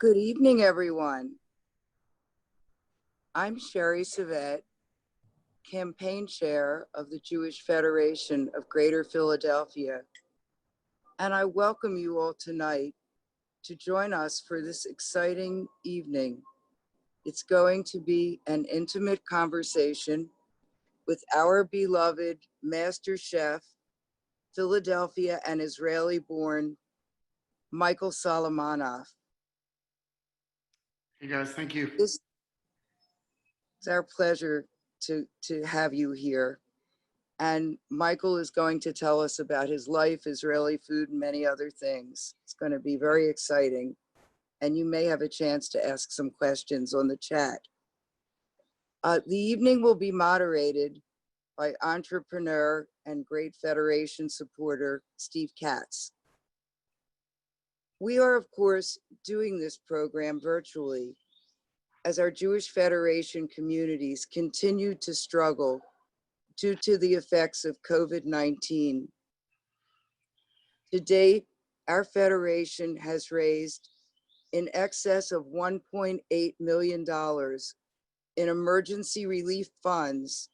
Good evening, everyone. I'm Sherry Savet, campaign chair of the Jewish Federation of Greater Philadelphia, and I welcome you all tonight to join us for this exciting evening. It's going to be an intimate conversation with our beloved master chef, Philadelphia and Israeli-born Michael Solomonov. Hey guys, thank you. It's our pleasure to have you here. And Michael is going to tell us about his life, Israeli food, and many other things. It's going to be very exciting. And you may have a chance to ask some questions on the chat. The evening will be moderated by entrepreneur and great Federation supporter, Steve Katz. We are, of course, doing this program virtually as our Jewish Federation communities continue to struggle due to the effects of COVID-19. To date, our Federation has raised in excess of $1.8 million in emergency relief funds,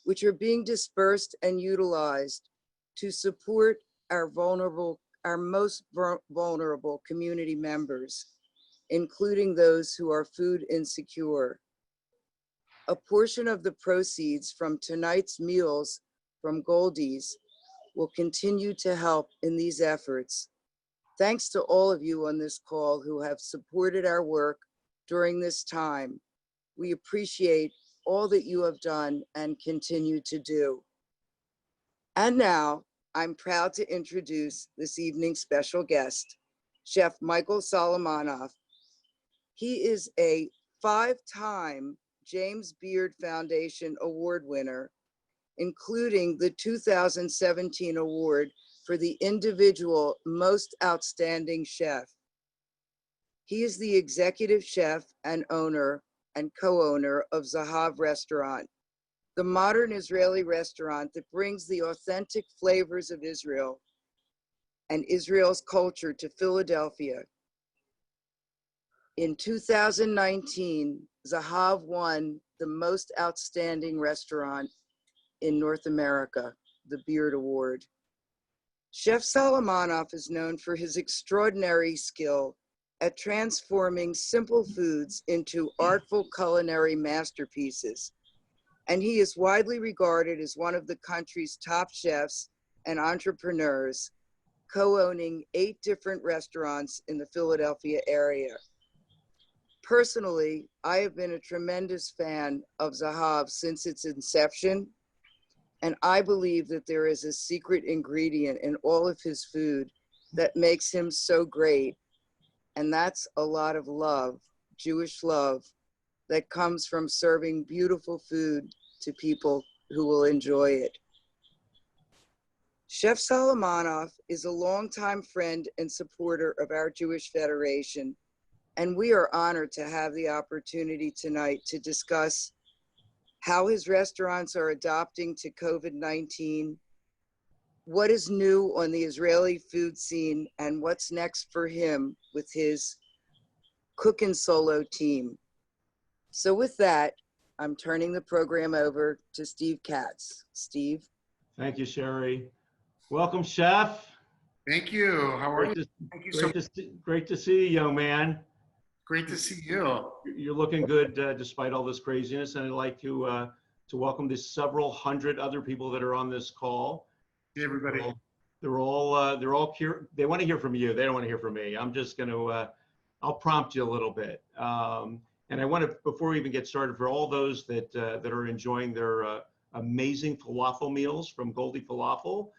which are being dispersed and utilized to support our most vulnerable community members, including those who are food insecure. A portion of the proceeds from tonight's meals from Goldie's will continue to help in these efforts. Thanks to all of you on this call who have supported our work during this time. We appreciate all that you have done and continue to do. And now, I'm proud to introduce this evening's special guest, Chef Michael Solomonov. He is a 5-time James Beard Foundation Award winner, including the 2017 award for the individual most outstanding chef. He is the executive chef and owner and co-owner of Zahav restaurant, the modern Israeli restaurant that brings the authentic flavors of Israel and Israel's culture to Philadelphia. In 2019, Zahav won the most outstanding restaurant in North America, the Beard Award. Chef Solomonov is known for his extraordinary skill at transforming simple foods into artful culinary masterpieces. And he is widely regarded as one of the country's top chefs and entrepreneurs, co-owning 8 different restaurants in the Philadelphia area. Personally, I have been a tremendous fan of Zahav since its inception, and I believe that there is a secret ingredient in all of his food that makes him so great, and that's a lot of love, Jewish love, that comes from serving beautiful food to people who will enjoy it. Chef Solomonov is a longtime friend and supporter of our Jewish Federation, and we are honored to have the opportunity tonight to discuss how his restaurants are adapting to COVID-19, what is new on the Israeli food scene, and what's next for him with his Cook and Solo team. So with that, I'm turning the program over to Steve Katz. Steve. Thank you, Sherry. Welcome, Chef. Thank you. How are you? Thank you so much. Great to see you, young man. Great to see you. You're looking good despite all this craziness, and I'd like to welcome the several hundred other people that are on this call. Hey, everybody. They're all here. They want to hear from you. They don't want to hear from me. I'm just going to, I'll prompt you a little bit. And I want to, before we even get started, for all those that are enjoying their amazing falafel meals from Goldie Falafel,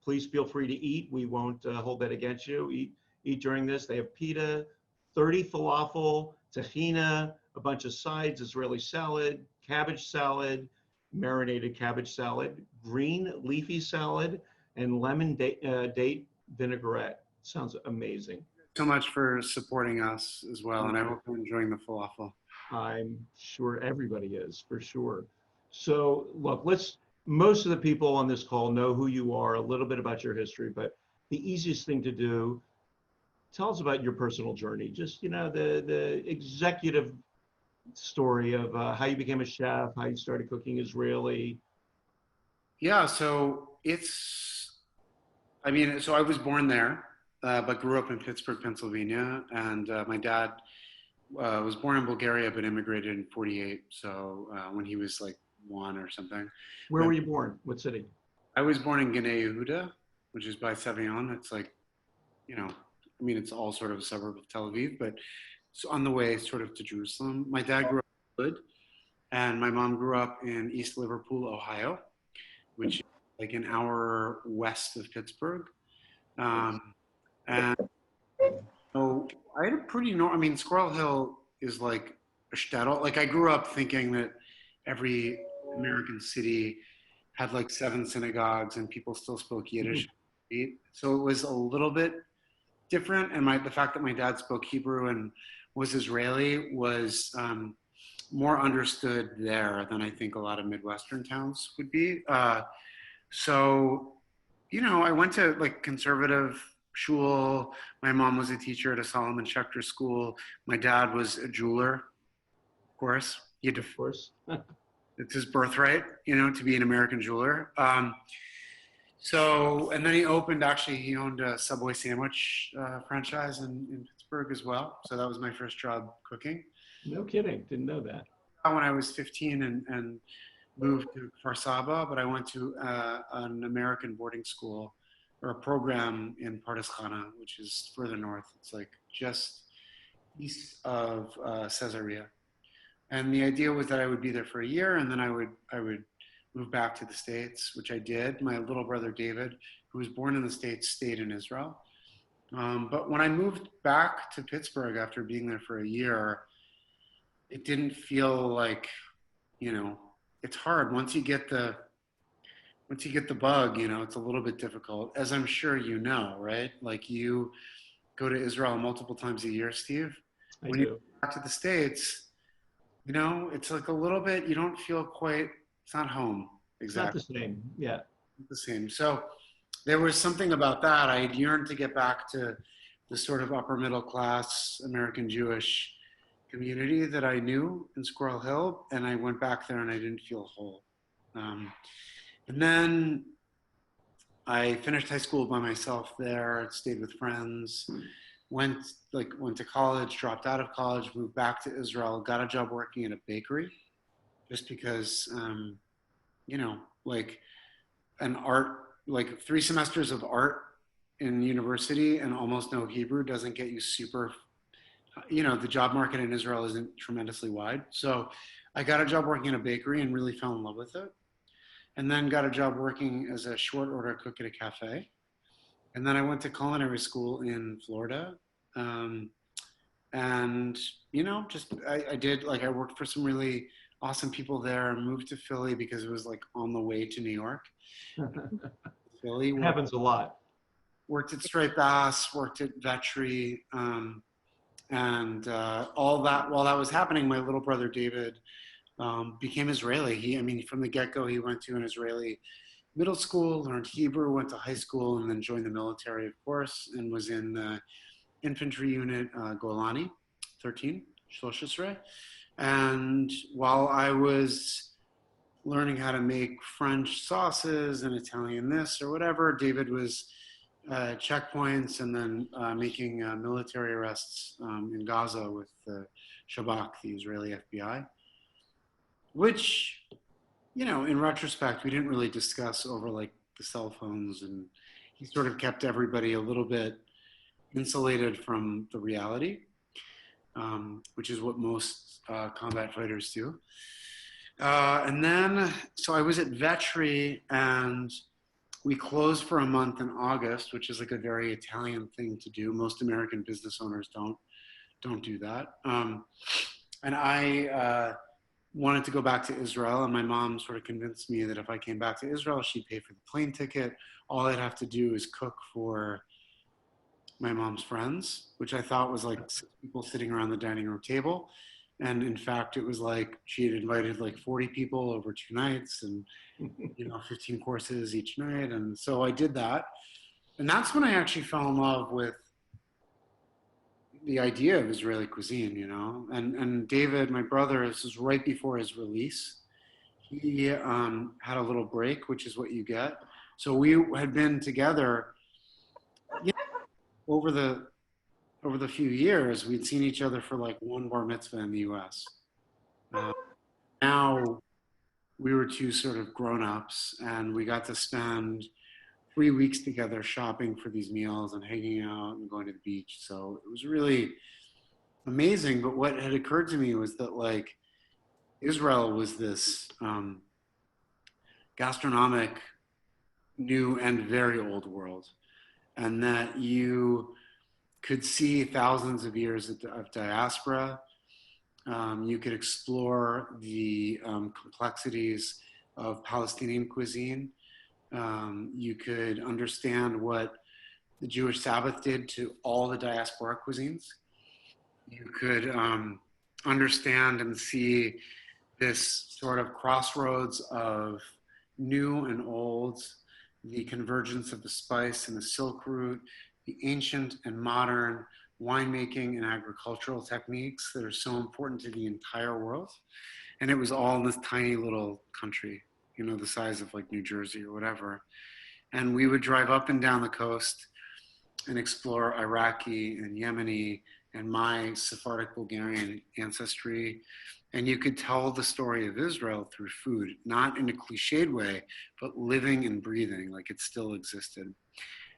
please feel free to eat. We won't hold that against you. Eat during this. They have pita, 30 falafel, tahina, a bunch of sides, Israeli salad, cabbage salad, marinated cabbage salad, green leafy salad, and lemon date vinaigrette. Sounds amazing. So much for supporting us as well, and I hope you're enjoying the falafel. I'm sure everybody is, for sure. So look, most of the people on this call know who you are, a little bit about your history, but the easiest thing to do tell us about your personal journey. Just, the executive story of how you became a chef, how you started cooking Israeli. Yeah, so so I was born there, but grew up in Pittsburgh, Pennsylvania, and my dad was born in Bulgaria but immigrated in '48. So when he was like 1 or something. Where were you born? What city? I was born in Gnei Yehuda, which is by Sevion. It's like, it's all sort of a suburb of Tel Aviv, but it's on the way sort of to Jerusalem. My dad grew up in Hood, and my mom grew up in East Liverpool, Ohio, which is like an hour west of Pittsburgh. And so I had a pretty Squirrel Hill is like a shtetl. Like I grew up thinking that every American city had like 7 synagogues and people still spoke Yiddish. So it was a little bit different. And the fact that my dad spoke Hebrew and was Israeli was more understood there than I think a lot of Midwestern towns would be. So, I went to like conservative shul. My mom was a teacher at a Solomon Schechter school. My dad was a jeweler, of course. Of course. It's his birthright, to be an American jeweler. And then he owned a Subway sandwich franchise in Pittsburgh as well. So that was my first job cooking. No kidding. Didn't know that. When I was 15 and moved to Kfar Saba, but I went to an American boarding school or a program in Pardes Chana, which is further north. It's like just east of Caesarea. And the idea was that I would be there for a year, and then I would move back to the States, which I did. My little brother David, who was born in the States, stayed in Israel. But when I moved back to Pittsburgh after being there for a year, it didn't feel like, it's hard. Once you get the bug, it's a little bit difficult, as I'm sure you know, right? Like you go to Israel multiple times a year, Steve. When you go back to the States, it's like a little bit, you don't feel quite, it's not home. Exactly. It's not the same. Yeah. The same. So there was something about that. I had yearned to get back to the sort of upper middle class American Jewish community that I knew in Squirrel Hill. And I went back there and I didn't feel whole. And then I finished high school by myself there, stayed with friends, went to college, dropped out of college, moved back to Israel, got a job working in a bakery just because, like an art, like 3 semesters of art in university and almost no Hebrew doesn't get you super, the job market in Israel isn't tremendously wide. So I got a job working in a bakery and really fell in love with it. And then got a job working as a short order cook at a cafe. And then I went to culinary school in Florida. I worked for some really awesome people there, moved to Philly because it was like on the way to New York. Philly. It happens a lot. Worked at Straight Bass, worked at Vetri. All that, while that was happening, my little brother David became Israeli. From the get-go, he went to an Israeli middle school, learned Hebrew, went to high school, and then joined the military, of course, and was in the infantry unit Golani, 13. And while I was learning how to make French sauces and Italian this or whatever, David was checkpoints and then making military arrests in Gaza with the Shabbat, the Israeli FBI, which, in retrospect, we didn't really discuss over like the cell phones, and he sort of kept everybody a little bit insulated from the reality, which is what most combat fighters do. So I was at Vetri, and we closed for a month in August, which is like a very Italian thing to do. Most American business owners don't do that. And I wanted to go back to Israel, and my mom sort of convinced me that if I came back to Israel, she'd pay for the plane ticket. All I'd have to do is cook for my mom's friends, which I thought was like 6 people sitting around the dining room table. And in fact, it was like she had invited like 40 people over 2 nights and, 15 courses each night. And so I did that. And that's when I actually fell in love with the idea of Israeli cuisine, you know. And David, my brother, this was right before his release. He had a little break, which is what you get. So we had been together, you know, over the few years. We'd seen each other for like one bar mitzvah in the U.S. Now we were two sort of grown-ups, and we got to spend 3 weeks together shopping for these meals and hanging out and going to the beach. So it was really amazing. But what had occurred to me was that like Israel was this gastronomic new and very old world, and that you could see thousands of years of diaspora. You could explore the complexities of Palestinian cuisine. You could understand what the Jewish Sabbath did to all the diaspora cuisines. You could understand and see this sort of crossroads of new and old, the convergence of the spice and the silk route, the ancient and modern winemaking and agricultural techniques that are so important to the entire world. And it was all in this tiny little country, you know, the size of like New Jersey or whatever. And we would drive up and down the coast and explore Iraqi and Yemeni and my Sephardic Bulgarian ancestry. And you could tell the story of Israel through food, not in a cliched way, but living and breathing like it still existed.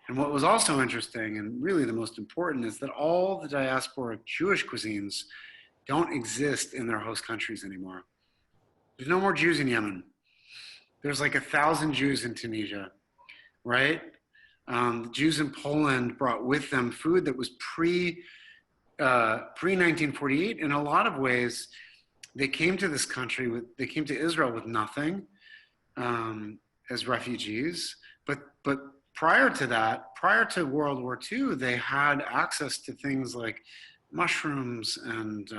And what was also interesting, and really the most important, is that all the diasporic Jewish cuisines don't exist in their host countries anymore. There's no more Jews in Yemen. There's like 1,000 Jews in Tunisia, right? The Jews in Poland brought with them food that was pre-1948. In a lot of ways, they came to this country, they came to Israel with nothing as refugees. But prior to that, prior to World War II, they had access to things like mushrooms and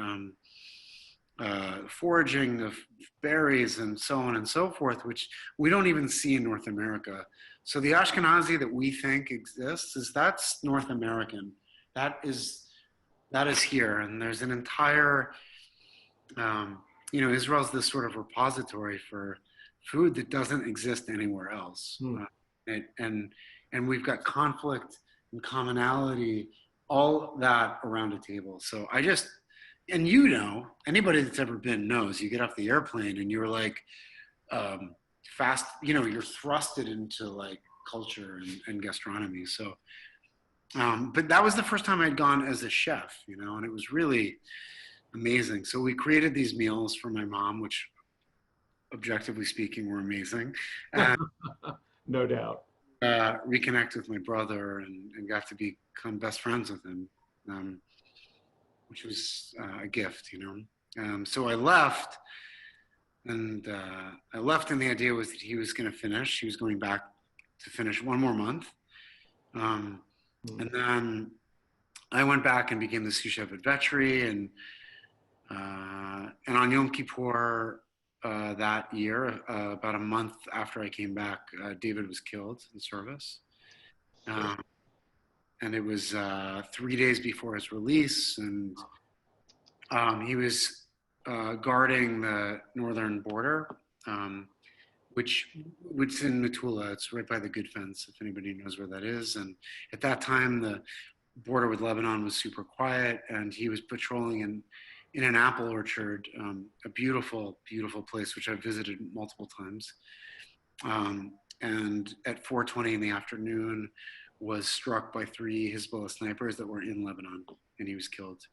foraging of berries and so on and so forth, which we don't even see in North America. So the Ashkenazi that we think exists that's North American. That is here, and there's an entire, you know, Israel's this sort of repository for food that doesn't exist anywhere else. And we've got conflict and commonality, all that around a table. So and you know, anybody that's ever been knows, you get off the airplane and you're like, fast, you know, you're thrusted into like culture and gastronomy. So, but that was the first time I'd gone as a chef, you know, and it was really amazing. So we created these meals for my mom, which objectively speaking were amazing. And, no doubt. Reconnect with my brother and got to become best friends with him, which was a gift, you know. So I left, and the idea was that he was going to finish. He was going back to finish one more month. And then I went back and became the sous chef at Vetri, and on Yom Kippur that year, about a month after I came back, David was killed in service. And it was 3 days before his release, and he was guarding the northern border, which is in Metula. It's right by the Good Fence, if anybody knows where that is. And at that time, the border with Lebanon was super quiet, and he was patrolling in an apple orchard, a beautiful, beautiful place, which I've visited multiple times. And at 4:20 in the afternoon, was struck by 3 Hezbollah snipers that were in Lebanon, and he was killed.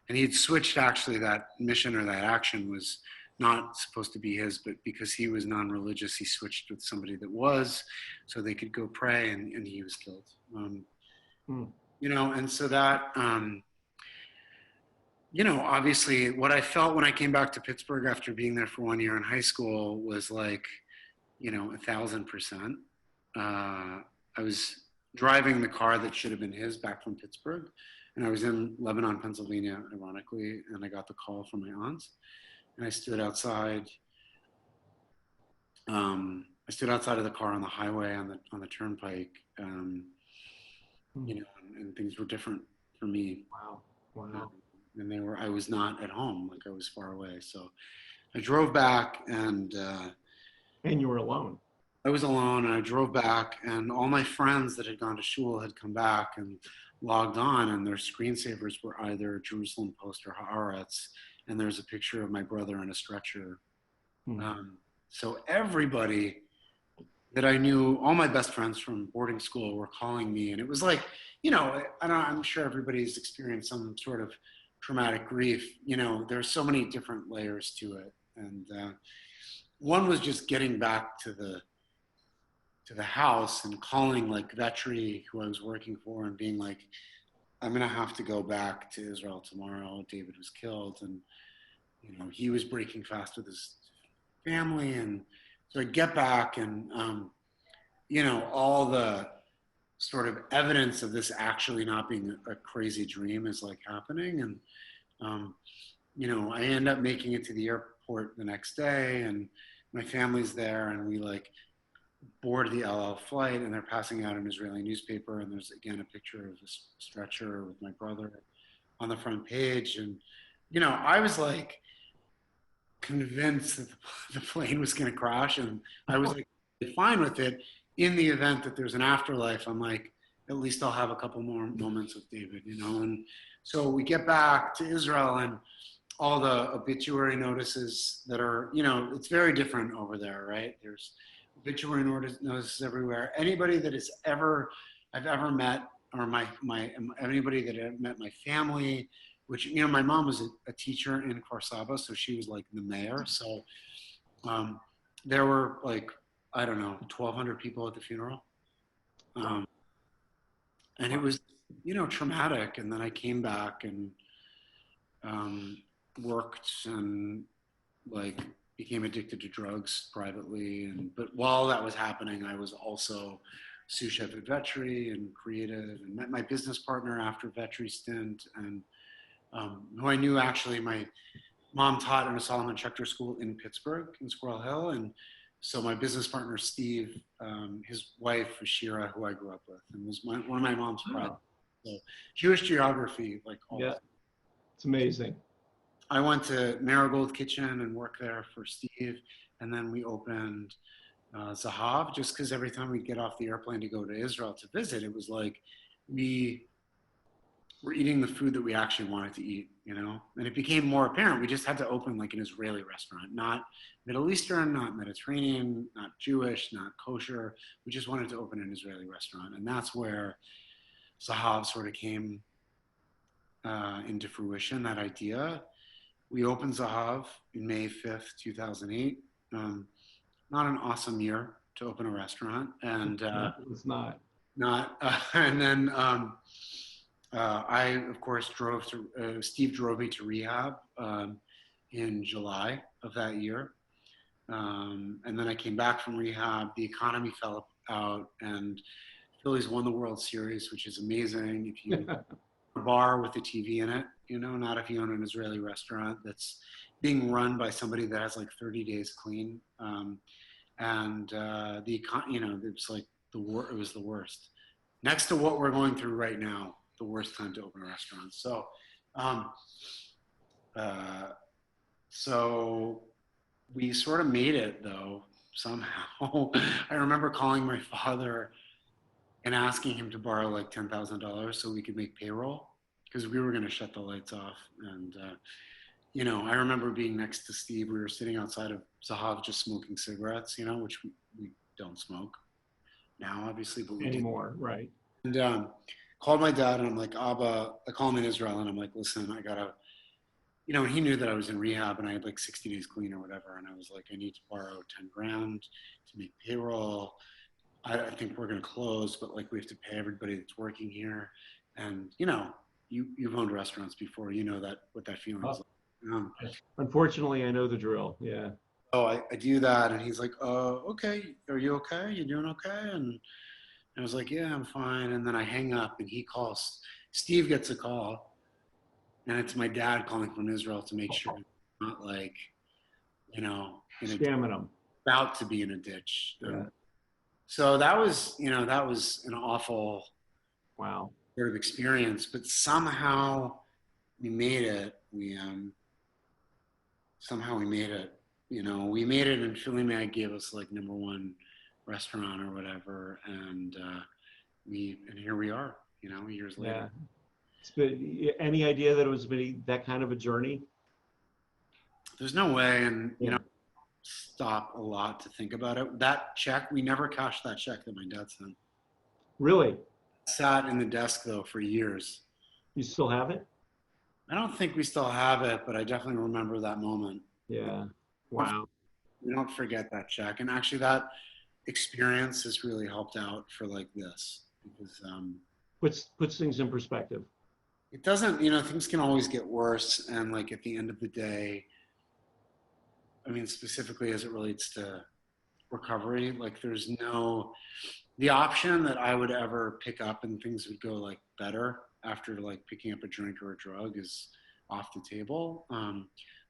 And he'd switched, actually, that mission or that action was not supposed to be his, but because he was non-religious, he switched with somebody that was, so they could go pray, and he was killed. You know, and so that, you know, obviously what I felt when I came back to Pittsburgh after being there for 1 year in high school was like, you know, 1,000%. I was driving the car that should have been his back from Pittsburgh, and I was in Lebanon, Pennsylvania, ironically, and I got the call from my aunt, and I stood outside. I stood outside of the car on the highway on the turnpike, you know, and things were different for me. Wow. Wow. And I was not at home, like I was far away. So I drove back and And you were alone. I was alone, and I drove back, and all my friends that had gone to shul had come back and logged on, and their screensavers were either Jerusalem Post or Haaretz, and there's a picture of my brother in a stretcher. Hmm. So everybody that I knew, all my best friends from boarding school were calling me, and it was like, I'm sure everybody's experienced some sort of traumatic grief. There's so many different layers to it, and one was just getting back to the house and calling like Vetri, who I was working for, and being like, I'm gonna have to go back to Israel tomorrow. David was killed, and he was breaking fast with his family, and so I get back, and all the sort of evidence of this actually not being a crazy dream is like happening, and I end up making it to the airport the next day, and my family's there, and we like board the El Al flight, and they're passing out an Israeli newspaper, and there's again a picture of this stretcher with my brother on the front page, and I was like convinced that the plane was going to crash, and I was like fine with it. In the event that there's an afterlife, I'm like, at least I'll have a couple more moments with David, and so we get back to Israel, and all the obituary notices that are, it's very different over there, right? There's obituary notices everywhere. Anybody that I've ever met, or anybody that I've met, my family, which, my mom was a teacher in Kfar Saba, so she was like the mayor. So there were like, I don't know, 1,200 people at the funeral. And it was, traumatic. And then I came back and worked and like became addicted to drugs privately. But while that was happening, I was also sous chef at Vetri and creative, and met my business partner after Vetri stint, and who I knew actually my mom taught in a Solomon Schechter school in Pittsburgh, in Squirrel Hill. And so my business partner, Steve, his wife was Shira, who I grew up with, and was one of my mom's projects. So Jewish geography, like all. Yeah, it's amazing. I went to Marigold Kitchen and worked there for Steve, and then we opened Zahav, just because every time we get off the airplane to go to Israel to visit, it was like we were eating the food that we actually wanted to eat, and it became more apparent. We just had to open like an Israeli restaurant, not Middle Eastern, not Mediterranean, not Jewish, not kosher. We just wanted to open an Israeli restaurant, and that's where Zahav sort of came into fruition, that idea. We opened Zahav in May 5th, 2008. Not an awesome year to open a restaurant. And it's not. And then I, of course, Steve drove me to rehab in July of that year. And then I came back from rehab. The economy fell out, and Phillies won the World Series, which is amazing. If you a bar with a TV in it, not if you own an Israeli restaurant that's being run by somebody that has like 30 days clean. And it was like it was the worst. Next to what we're going through right now, the worst time to open a restaurant. So we sort of made it though, somehow. I remember calling my father and asking him to borrow like $10,000 so we could make payroll, because we were going to shut the lights off. And, I remember being next to Steve. We were sitting outside of Zahav just smoking cigarettes, which we don't smoke now, obviously, but we anymore, right? And called my dad, and I'm like, Abba, I call him in Israel, and I'm like, listen, I gotta, and he knew that I was in rehab and I had like 60 days clean or whatever. And I was like, I need to borrow 10 grand to make payroll. I think we're going to close, but like we have to pay everybody that's working here. And you've owned restaurants before, what that feeling is like. Unfortunately, I know the drill. Yeah. So I do that, and he's like, okay, are you okay? You doing okay? And I was like, yeah, I'm fine. And then I hang up, and he calls. Steve gets a call, and it's my dad calling from Israel to make sure he's not like, scamming him, about to be in a ditch. Yeah. So that was an awful wow sort of experience. But somehow we made it. Somehow we made it. We made it, and Philly Mag gave us like #1 restaurant or whatever, and here we are. Years later. Yeah. It's been, any idea that it was been that kind of a journey? There's no way, and Yeah. stop a lot to think about it. That check, we never cashed that check that my dad sent. Really? It sat in the desk though for years. You still have it? I don't think we still have it, but I definitely remember that moment. Yeah. Wow. We don't forget that check, and actually that experience has really helped out for like this, because Puts things in perspective. it doesn't, things can always get worse, and like at the end of the day, I mean, specifically as it relates to recovery, like there's the option that I would ever pick up and things would go like better after like picking up a drink or a drug is off the table.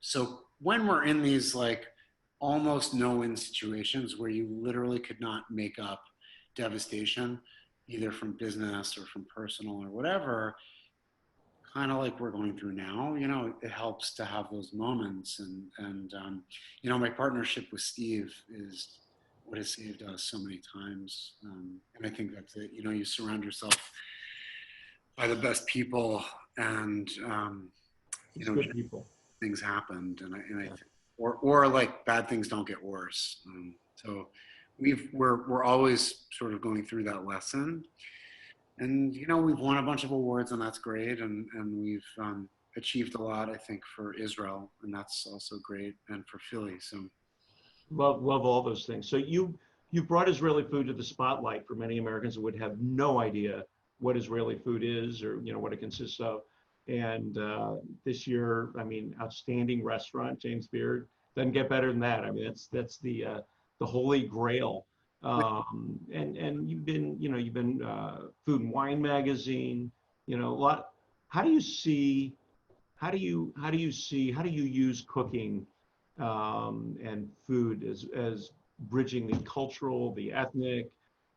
So when we're in these like almost no-win situations where you literally could not make up devastation, either from business or from personal or whatever, kind of like we're going through now, it helps to have those moments. And my partnership with Steve is what has saved us so many times. And I think that's it. You surround yourself by the best people, and, Good people. things happened, and I or like bad things don't get worse. So we're always sort of going through that lesson. And, we've won a bunch of awards, and that's great. And we've achieved a lot, I think, for Israel, and that's also great, and for Philly. So Love all those things. So you brought Israeli food to the spotlight for many Americans who would have no idea what Israeli food is, or what it consists of. And this year, I mean, outstanding restaurant, James Beard. Doesn't get better than that. I mean, that's the holy grail. And you've been Food and Wine magazine, a lot. How do you use cooking and food as bridging the cultural, the ethnic,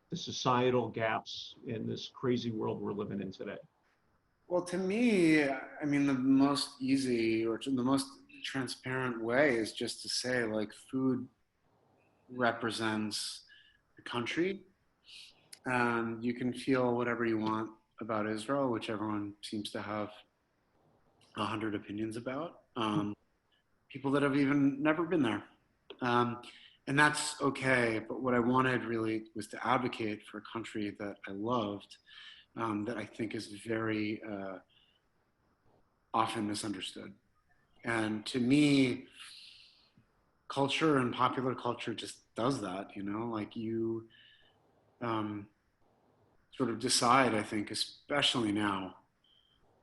the societal gaps in this crazy world we're living in today? Well, to me, I mean, the most easy or the most transparent way is just to say, like, food represents the country. You can feel whatever you want about Israel, which everyone seems to have 100 opinions about. People that have even never been there. And that's okay. But what I wanted really was to advocate for a country that I loved, that I think is very often misunderstood. And to me, culture and popular culture just does that, like you sort of decide, I think, especially now,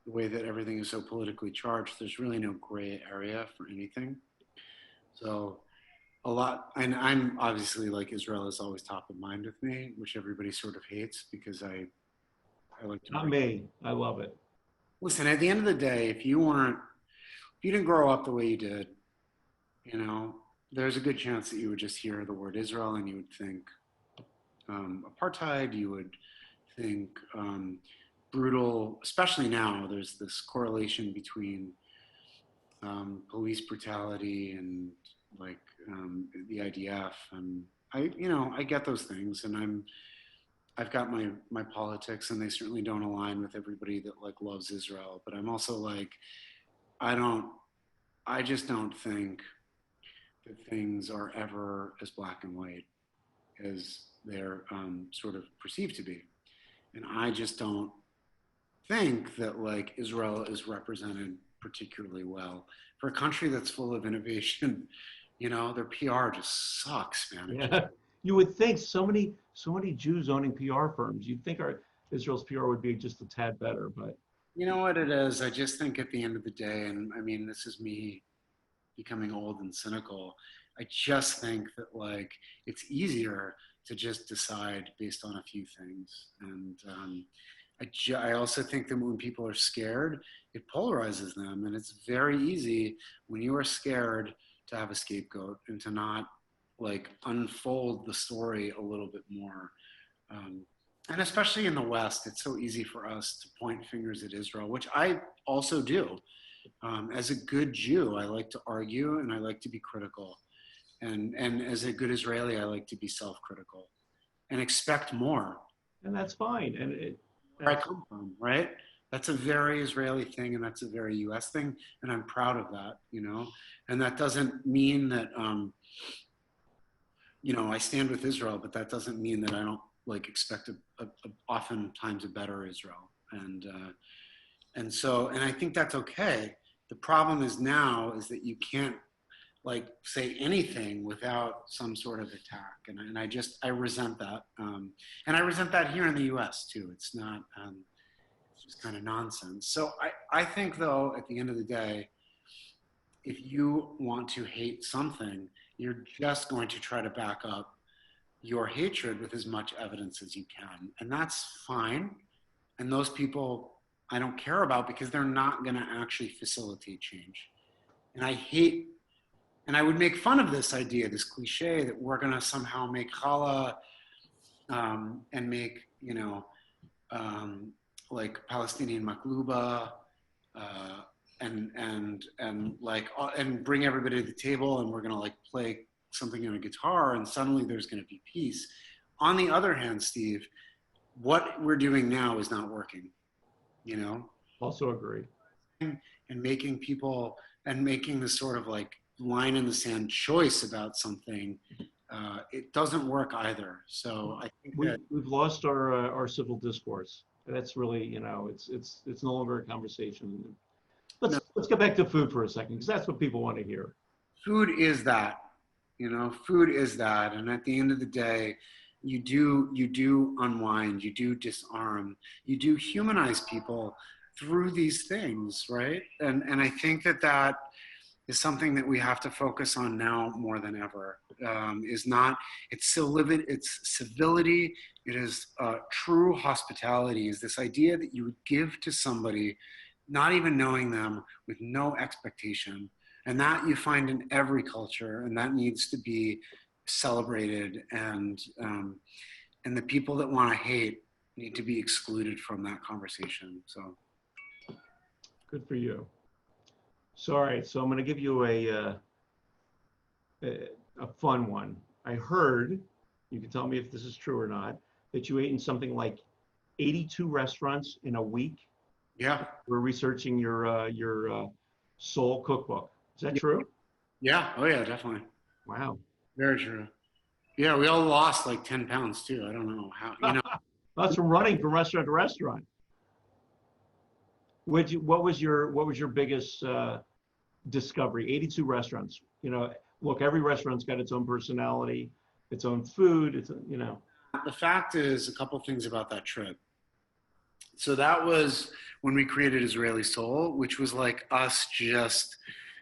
the way that everything is so politically charged, there's really no gray area for anything. So a lot, and I'm obviously, like, Israel is always top of mind with me, which everybody sort of hates because I like to. Not me. I love it. Listen, at the end of the day, if you didn't grow up the way you did, there's a good chance that you would just hear the word Israel and you would think apartheid, you would think brutal, especially now, there's this correlation between police brutality and like the IDF. And I get those things, and I've got my politics, and they certainly don't align with everybody that like loves Israel. But I'm also like, I just don't think that things are ever as black and white as they're sort of perceived to be. And I just don't think that like Israel is represented particularly well. For a country that's full of innovation, their PR just sucks, man. Yeah. You would think so many Jews owning PR firms. You'd think Israel's PR would be just a tad better, but you know what it is? I just think at the end of the day, and I mean, this is me becoming old and cynical, I just think that like it's easier to just decide based on a few things. And I also think that when people are scared, it polarizes them. And it's very easy when you are scared to have a scapegoat and to not like unfold the story a little bit more. and especially in the West, it's so easy for us to point fingers at Israel, which I also do. As a good Jew, I like to argue and I like to be critical. And as a good Israeli, I like to be self-critical and expect more. And that's fine. And Where I come from, right? That's a very Israeli thing, and that's a very U.S. thing, and I'm proud of that, you know. And that doesn't mean that, you know, I stand with Israel, but that doesn't mean that I don't like expect oftentimes a better Israel. And so, and I think that's okay. The problem is now is that you can't like say anything without some sort of attack, and I resent that, and I resent that here in the U.S. too. It's not, it's just kind of nonsense. So I think though, at the end of the day, if you want to hate something, you're just going to try to back up your hatred with as much evidence as you can, and that's fine. And those people I don't care about because they're not going to actually facilitate change. And I hate. And I would make fun of this idea, this cliche that we're going to somehow make challah and make, you know, like Palestinian makluba and bring everybody to the table, and we're going to like play something on a guitar, and suddenly there's going to be peace. On the other hand, Steve, what we're doing now is not working, you know? Also agree. And making people and making this sort of like line in the sand choice about something, it doesn't work either. So I think we've lost our civil discourse. That's really, you know, it's no longer a conversation. Let's get back to food for a second, because that's what people want to hear. Food is that, you know, food is that, and at the end of the day, you do unwind, you do disarm, you do humanize people through these things, right? And I think that is something that we have to focus on now more than ever. It's civility, it is true hospitality, is this idea that you would give to somebody, not even knowing them, with no expectation. And that you find in every culture, and that needs to be celebrated. And the people that want to hate need to be excluded from that conversation, so. Good for you. So, all right, so I'm going to give you a fun one. I heard, you can tell me if this is true or not, that you ate in something like 82 restaurants in a week. Yeah. We're researching your soul cookbook. Is that true? Yeah. Oh yeah, definitely. Wow. Very true. Yeah, we all lost like 10 pounds too. I don't know how, you know. That's from running from restaurant to restaurant. What was your biggest discovery? 82 restaurants. You know, look, every restaurant's got its own personality, its own food. It's, you know. The fact is, a couple things about that trip. So that was when we created Israeli Soul, which was like us just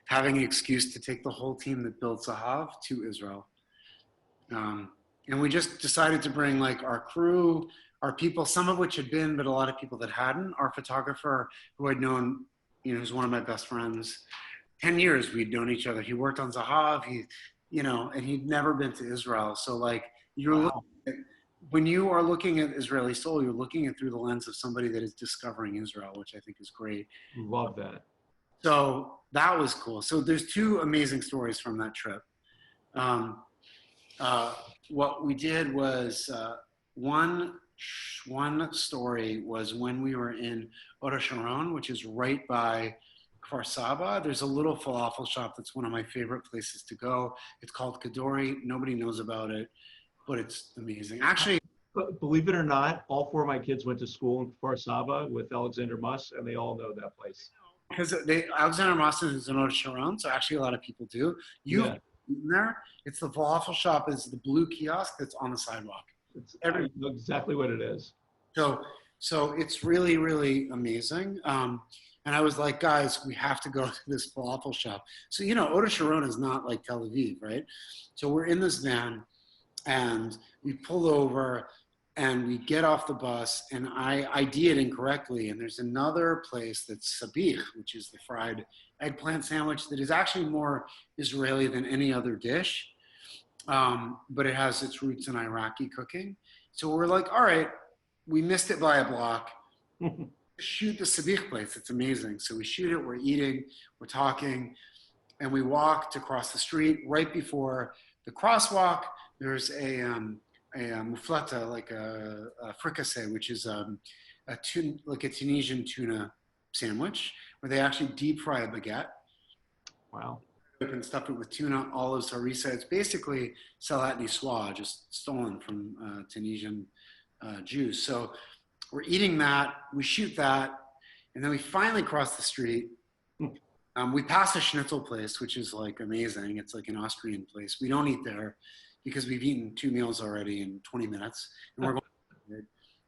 having an excuse to take the whole team that built Zahav to Israel. And we just decided to bring like our crew, our people, some of which had been, but a lot of people that hadn't. Our photographer, who I'd known, you know, who's one of my best friends. 10 years we'd known each other. He worked on Zahav, you know, and he'd never been to Israel. So like when you are looking at Israeli Soul, you're looking at through the lens of somebody that is discovering Israel, which I think is great. Love that. So that was cool. So there's two amazing stories from that trip. What we did was one story was when we were in Oda Sharon, which is right by Kfar Saba. There's a little falafel shop that's one of my favorite places to go. It's called Kadori. Nobody knows about it, but it's amazing. Actually, but believe it or not, all four of my kids went to school in Kfar Saba with Alexander Muss, and they all know that place. Because Alexander Muss is in Oda Sharon, so actually a lot of people do. You've been there. It's the falafel shop. It's the blue kiosk that's on the sidewalk. I know exactly what it is. So it's really, really amazing. And I was like, guys, we have to go to this falafel shop. So, you know, Oda Sharon is not like Tel Aviv, right? So we're in this van and we pull over and we get off the bus and I ID it incorrectly. And there's another place that's sabich, which is the fried eggplant sandwich that is actually more Israeli than any other dish. But it has its roots in Iraqi cooking. So we're like, all right, we missed it by a block. Shoot the sabich place. It's amazing. So we shoot it. We're eating. We're talking, and we walked across the street. Right before the crosswalk, there's a mufleta, like a fricassee, which is like a Tunisian tuna sandwich, where they actually deep fry a baguette. Wow. And stuff it with tuna, olives, harissa. It's basically salat niçoise, just stolen from Tunisian Jews. So we're eating that, we shoot that, and then we finally cross the street. We pass a schnitzel place, which is like amazing. It's like an Austrian place. We don't eat there because we've eaten 2 meals already in 20 minutes. And we're going.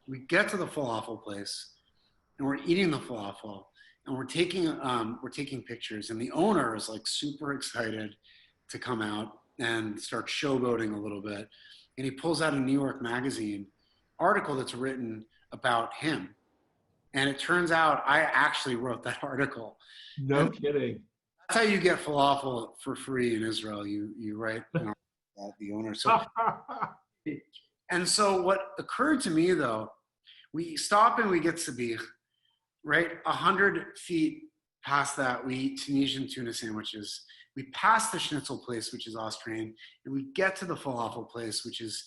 We get to the falafel place, and we're eating the falafel, and we're taking pictures. And the owner is like super excited to come out and start showboating a little bit. And he pulls out a New York Magazine article that's written about him. And it turns out I actually wrote that article. No kidding. That's how you get falafel for free in Israel. You write the owner. So, and so what occurred to me though, we stop and we get sabich, right? 100 feet past that, we eat Tunisian tuna sandwiches. We pass the schnitzel place, which is Austrian, and we get to the falafel place, which is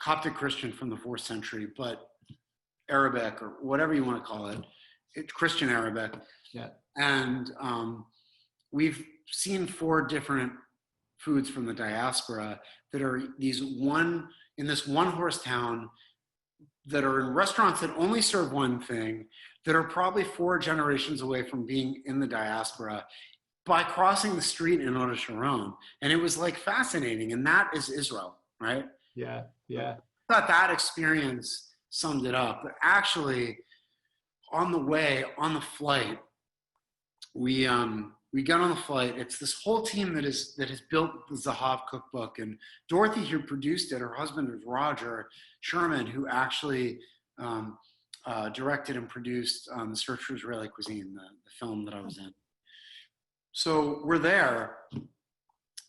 Coptic Christian from the 4th century, but Arabic or whatever you want to call it. It's Christian Arabic. Yeah. And we've seen 4 different foods from the diaspora that are in this one horse town that are in restaurants that only serve one thing, that are probably 4 generations away from being in the diaspora by crossing the street in Oda Sharon. And it was like fascinating. And that is Israel, right? Yeah, yeah. I thought that experience summed it up. But actually, on the flight, we got on the flight. It's this whole team that has built the Zahav cookbook, and Dorothy, who produced it, her husband is Roger Sherman, who actually directed and produced the Search for Israeli Cuisine, the film that I was in. So we're there,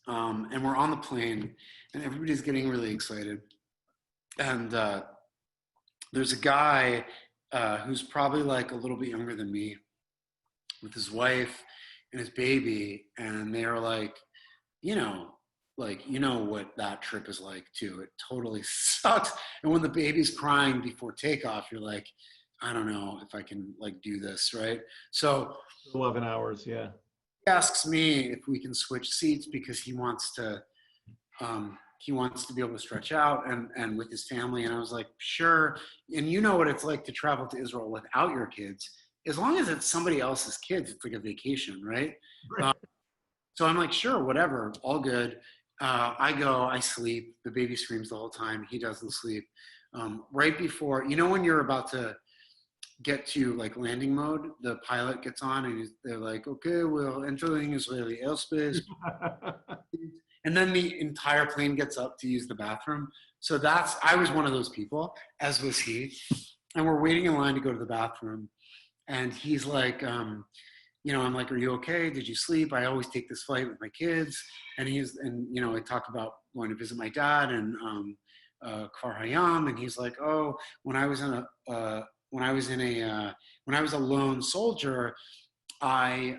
and we're on the plane, and everybody's getting really excited. And there's a guy who's probably like a little bit younger than me, with his wife and his baby, and they are like, you know what that trip is like too. It totally sucks. And when the baby's crying before takeoff, you're like, I don't know if I can like do this, right? So 11 hours, yeah. he asks me if we can switch seats because he wants to be able to stretch out and with his family. And I was like, sure. And you know what it's like to travel to Israel without your kids. As long as it's somebody else's kids, it's like a vacation, right? Right. So I'm like, sure, whatever, all good. I go, I sleep. The baby screams the whole time. He doesn't sleep. Right before, when you're about to get to like landing mode, the pilot gets on and they're like, okay, we're entering Israeli airspace. And then the entire plane gets up to use the bathroom. So I was one of those people, as was he. And we're waiting in line to go to the bathroom. And he's like, I'm like, are you okay? Did you sleep? I always take this flight with my kids. And I talk about going to visit my dad and Kfar Hayam. And he's like, oh, when I was a lone soldier, I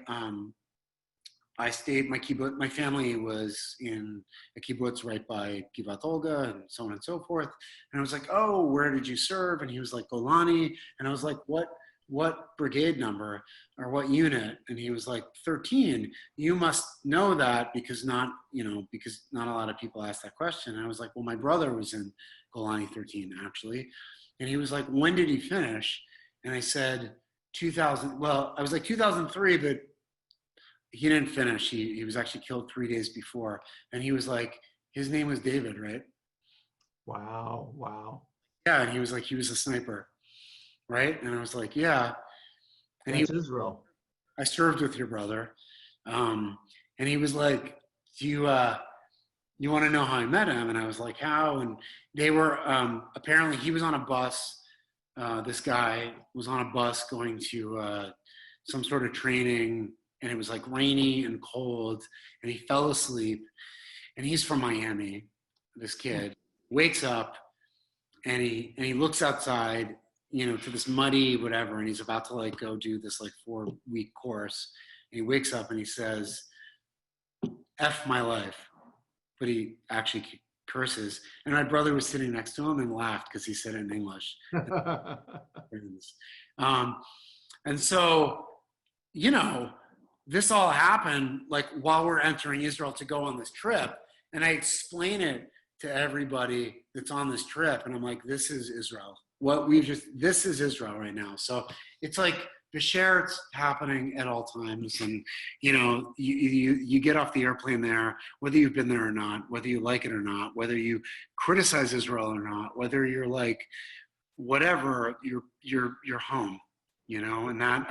stayed, my family was in a kibbutz right by Givat Olga and so on and so forth. And I was like, oh, where did you serve? And he was like, Golani. And I was like, what brigade number or what unit? And he was like, 13. You must know that because not a lot of people ask that question. And I was like, well, my brother was in Golani 13 actually. And he was like, when did he finish? And I said, 2000. Well, I was like 2003, but he didn't finish. He was actually killed 3 days before. And he was like, his name was David, right? Wow. Yeah. And he was like, he was a sniper. Right? And I was like, yeah. And That's Israel. I served with your brother. And he was like, do you want to know how I met him? And I was like, how? And they were, apparently he was on a bus. This guy was on a bus going to some sort of training, and it was like rainy and cold, and he fell asleep. And he's from Miami, this kid, wakes up, and he looks outside, you know, to this muddy whatever, and he's about to like go do this like 4-week course. And he wakes up and he says, "F my life," but he actually curses. And my brother was sitting next to him and laughed because he said it in English. And so, you know, this all happened like while we're entering Israel to go on this trip. And I explain it to everybody that's on this trip. And I'm like, this is Israel. This is Israel right now. So it's like the share's happening at all times. And, you know, you get off the airplane there, whether you've been there or not, whether you like it or not, whether you criticize Israel or not, whether you're like, whatever, you're home, you know, and that,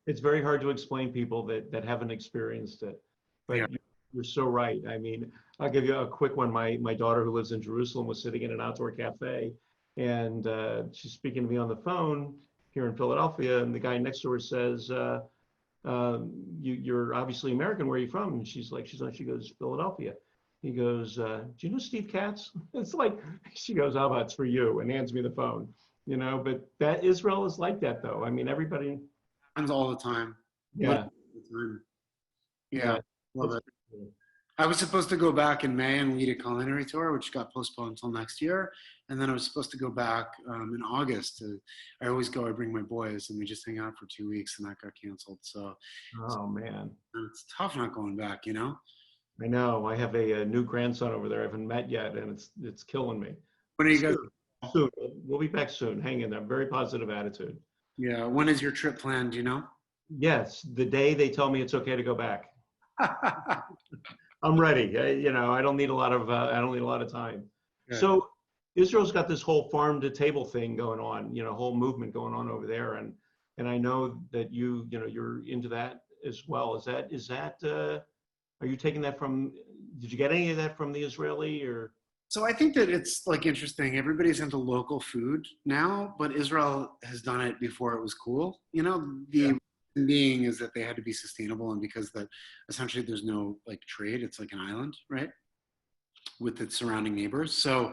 it's very hard to explain people that haven't experienced it, but yeah. you're so right. I mean, I'll give you a quick one. My daughter, who lives in Jerusalem, was sitting in an outdoor cafe, and she's speaking to me on the phone here in Philadelphia, and the guy next to her says, "You're obviously American. Where are you from?" And she goes, "Philadelphia." He goes, "Do you know Steve Katz?" It's like, she goes, "Oh, that's for you," and hands me the phone. You know, but that Israel is like that, though. I mean, everybody happens all the time. Yeah. Yeah. Love it. I was supposed to go back in May and lead a culinary tour, which got postponed until next year. And then I was supposed to go back in August. I always go, I bring my boys, and we just hang out for 2 weeks, and that got canceled. So, oh man, it's tough not going back, you know? I know. I have a new grandson over there I haven't met yet, and it's killing me. When are you guys? Soon. We'll be back soon. Hang in there. Very positive attitude. Yeah. When is your trip planned? Do you know? Yes, the day they tell me it's okay to go back. I'm ready. You know, I don't need a lot of time. Good. So Israel's got this whole farm to table thing going on, you know, whole movement going on over there, and I know that you're into that as well. Is that are you taking that from? Did you get any of that from the Israeli or? So I think that it's like interesting. Everybody's into local food now, but Israel has done it before it was cool. You know, the being is that they had to be sustainable, and because that essentially there's no like trade, it's like an island, right, with its surrounding neighbors. So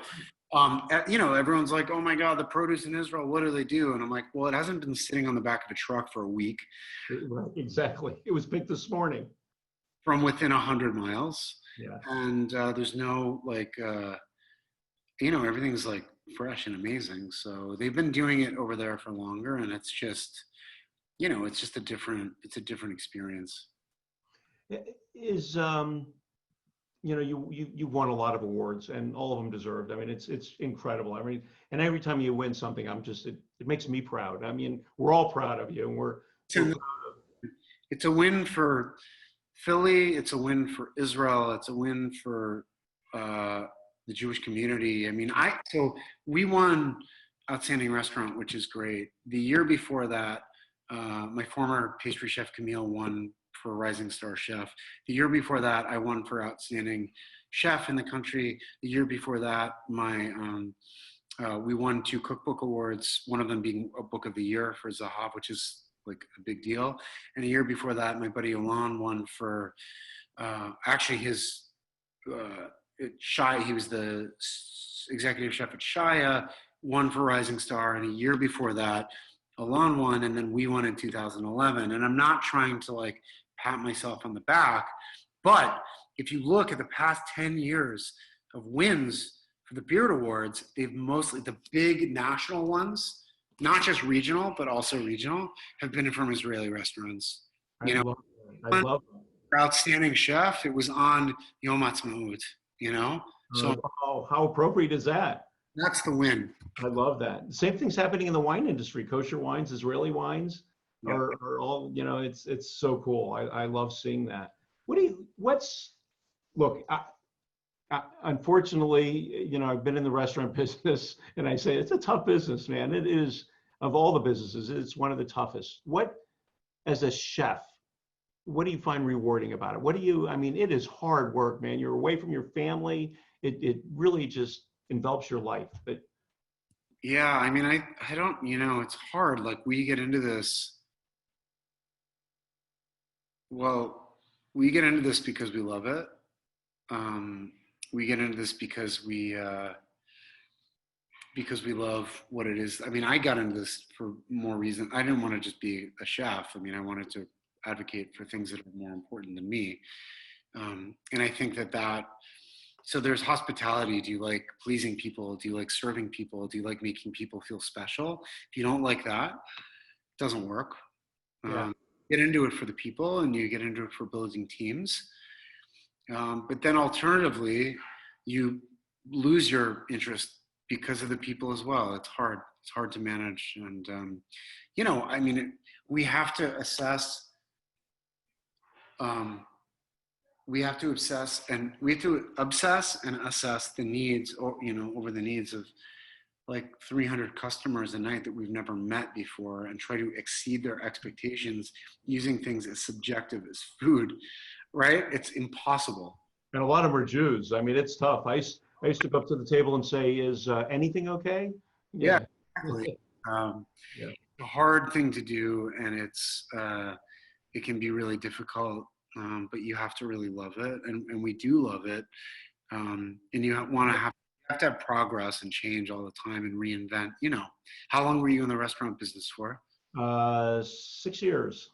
you know, everyone's like, oh my god, the produce in Israel, what do they do? And I'm like, well, it hasn't been sitting on the back of a truck for a week. Right, exactly. It was picked this morning from within 100 miles. Yeah. And there's no like you know, everything's like fresh and amazing. So they've been doing it over there for longer, and it's just, you know, it's a different experience. Is you know, you won a lot of awards, and all of them deserved. I mean, it's incredible. I mean, and every time you win something, it makes me proud. I mean, we're all proud of you, and it's a win for Philly. It's a win for Israel. It's a win for the Jewish community. I mean, so we won Outstanding Restaurant, which is great. The year before that, my former pastry chef Camille won for Rising Star Chef. The year before that, I won for Outstanding Chef in the country. The year before that, we won 2 cookbook awards, one of them being a book of the year for Zahav, which is like a big deal. And a year before that, my buddy Olan won for actually his he was the executive chef at Shaya, won for Rising Star, and a year before that, Alon won, and then we won in 2011. And I'm not trying to like pat myself on the back, but if you look at the past 10 years of wins for the Beard Awards, they've mostly, the big national ones, not just regional, but also regional, have been from Israeli restaurants. I love for Outstanding Chef, it was on Yom Ha'atzmaut, you know? So how appropriate is that? That's the win. I love that. Same thing's happening in the wine industry. Kosher wines, Israeli wines are all, you know, it's so cool. I love seeing that. Look, unfortunately, you know, I've been in the restaurant business, and I say it's a tough business, man. It is, of all the businesses, it's one of the toughest. As a chef, what do you find rewarding about it? I mean, it is hard work, man. You're away from your family. It really just envelops your life. But yeah, I mean, I don't, you know, it's hard. Like we get into this, we get into this because we love it. We get into this because because we love what it is. I mean, I got into this for more reason. I didn't want to just be a chef. I mean, I wanted to advocate for things that are more important than me. And I think so there's hospitality. Do you like pleasing people? Do you like serving people? Do you like making people feel special? If you don't like that, it doesn't work. Yeah. Get into it for the people, and you get into it for building teams. But then alternatively, you lose your interest because of the people as well. It's hard. It's hard to manage. And, I mean, we have to assess, we have to obsess and assess the needs, over the needs of like 300 customers a night that we've never met before, and try to exceed their expectations using things as subjective as food, right? It's impossible. And a lot of them are Jews. I mean, it's tough. I used to go up to the table and say, is anything okay? Yeah, exactly. Yeah. It's a hard thing to do, and it can be really difficult, but you have to really love it, and we do love it. And you have to have progress and change all the time and reinvent. How long were you in the restaurant business for? 6 years.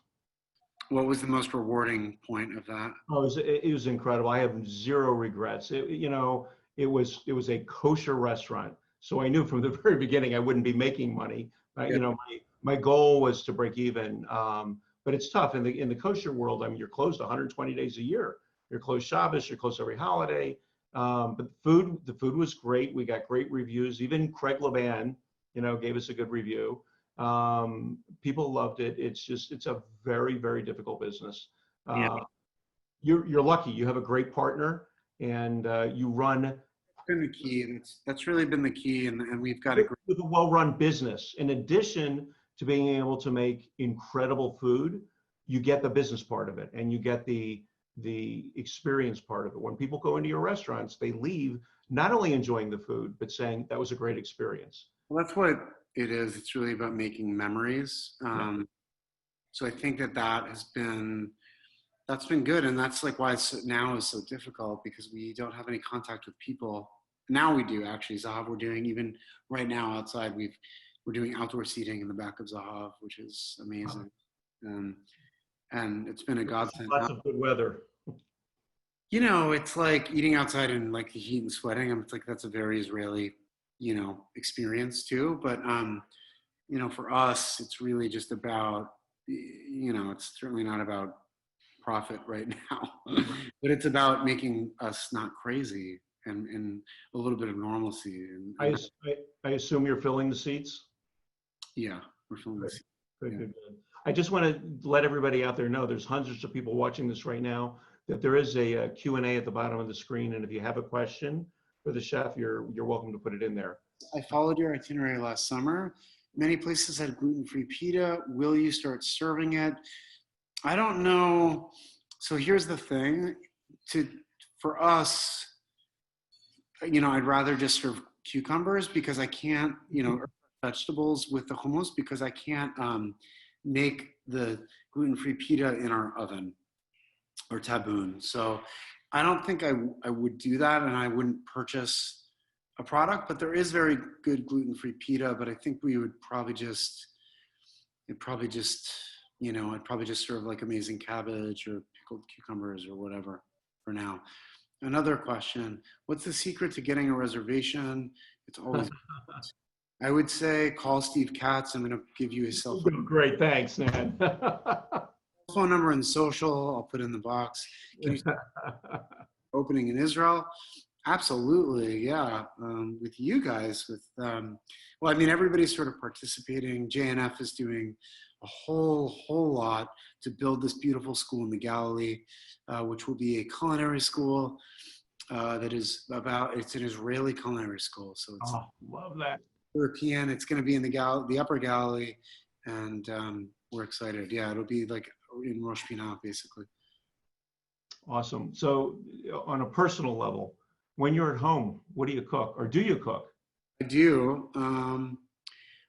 What was the most rewarding point of that? Oh, it was incredible. I have zero regrets. It was a kosher restaurant, so I knew from the very beginning I wouldn't be making money. My goal was to break even. But it's tough in the kosher world. I mean, you're closed 120 days a year. You're closed Shabbos. You're closed every holiday. But the food was great. We got great reviews. Even Craig Laban, gave us a good review. People loved it. It's a very, very difficult business. Yeah. You're lucky. You have a great partner, and you run. That's been the key. That's really been the key, and we've got with a well-run business. In addition to being able to make incredible food, you get the business part of it, and you get the experience part of it. When people go into your restaurants, they leave not only enjoying the food, but saying that was a great experience. Well, that's what it is. It's really about making memories. So I think that's been good. And that's like why now is so difficult, because we don't have any contact with people. Now we do, actually. Zahav, we're doing, even right now outside, we're doing outdoor seating in the back of Zahav, which is amazing. And it's been a godsend. Lots of good weather. It's like eating outside in like the heat and sweating. It's like, that's a very Israeli, experience too. But, for us, it's really just about, it's certainly not about profit right now, but it's about making us not crazy and a little bit of normalcy. I assume you're filling the seats? Yeah, we're filling the seats. Good. I just want to let everybody out there know there's hundreds of people watching this right now, that there is a Q&A at the bottom of the screen. And if you have a question for the chef, you're welcome to put it in there. I followed your itinerary last summer. Many places had gluten-free pita. Will you start serving it? I don't know. So here's the thing. For us, I'd rather just serve cucumbers, because I can't, or vegetables with the hummus, because I can't make the gluten-free pita in our oven or taboon. So I don't think I would do that, and I wouldn't purchase a product, but there is very good gluten-free pita. But I think we would I'd probably just serve like amazing cabbage or pickled cucumbers or whatever for now. Another question: what's the secret to getting a reservation? It's always I would say call Steve Katz. I'm going to give you his cell phone. Great, thanks, man. Phone number and social, I'll put in the box. Opening in Israel? Absolutely, yeah. With you guys, everybody's sort of participating. JNF is doing a whole lot to build this beautiful school in the Galilee, which will be a culinary school it's an Israeli culinary school. So it's love that. European. It's going to be in the Upper Galilee, and we're excited. Yeah, it'll be like in Rosh Hashanah, basically. Awesome. So on a personal level, when you're at home, what do you cook, or do you cook? I do. I'm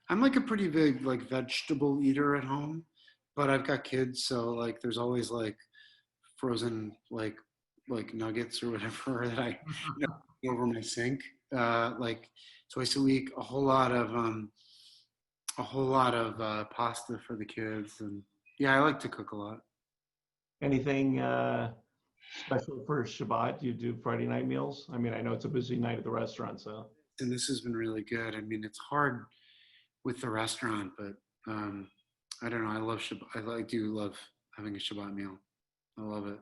like a pretty big like vegetable eater at home, but I've got kids, so like there's always like frozen like nuggets or whatever that I over my sink. like twice a week, a whole lot of pasta for the kids, and yeah, I like to cook a lot. Anything special for Shabbat? Do you do Friday night meals? I mean, I know it's a busy night at the restaurant, so. And this has been really good. I mean, it's hard with the restaurant, but I don't know. I love Shabbat. I do love having a Shabbat meal. I love it.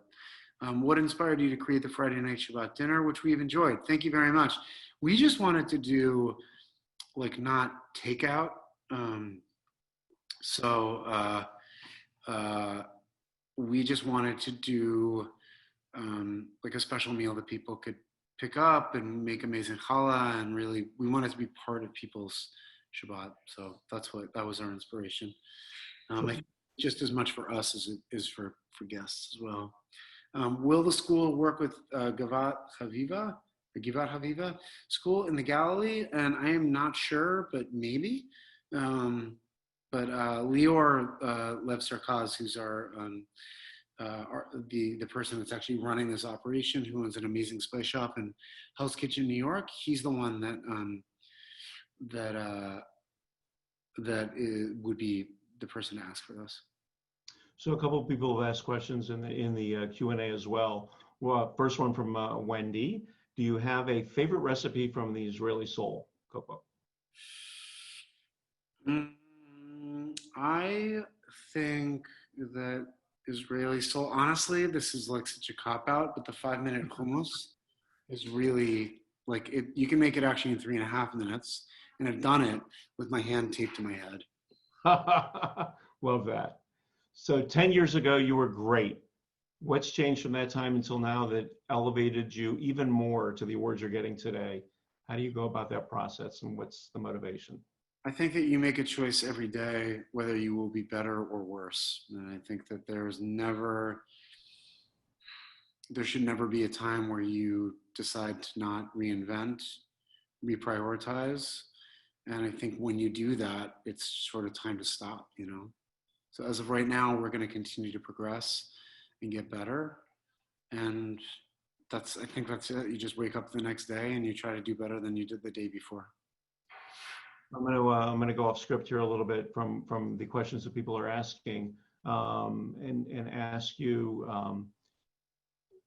What inspired you to create the Friday night Shabbat dinner, which we've enjoyed? Thank you very much. We just wanted to do like not takeout. So we just wanted to do like a special meal that people could pick up and make amazing challah, and really we wanted to be part of people's Shabbat. So that was our inspiration. I think just as much for us as it is for guests as well. Will the school work with Givat Haviva, the Givat Haviva school in the Galilee? And I am not sure, but maybe. But Lior Lev Sarkaz, who's the person that's actually running this operation, who owns an amazing spice shop in Hell's Kitchen, New York, he's the one that would be the person to ask for this. So a couple of people have asked questions in the Q&A as well. Well, first one from Wendy. Do you have a favorite recipe from the Israeli Soul cookbook? I think that Israeli Soul, honestly, this is like such a cop-out, but the 5-minute hummus is really like it. You can make it actually in 3.5 minutes, and I've done it with my hand taped to my head. Love that. So 10 years ago, you were great. What's changed from that time until now that elevated you even more to the awards you're getting today? How do you go about that process, and what's the motivation? I think that you make a choice every day whether you will be better or worse. And I think that there should never be a time where you decide to not reinvent, reprioritize. And I think when you do that, it's sort of time to stop, you know? So as of right now, we're going to continue to progress and get better. And I think that's it. You just wake up the next day and you try to do better than you did the day before. I'm gonna go off script here a little bit from the questions that people are asking, and ask you,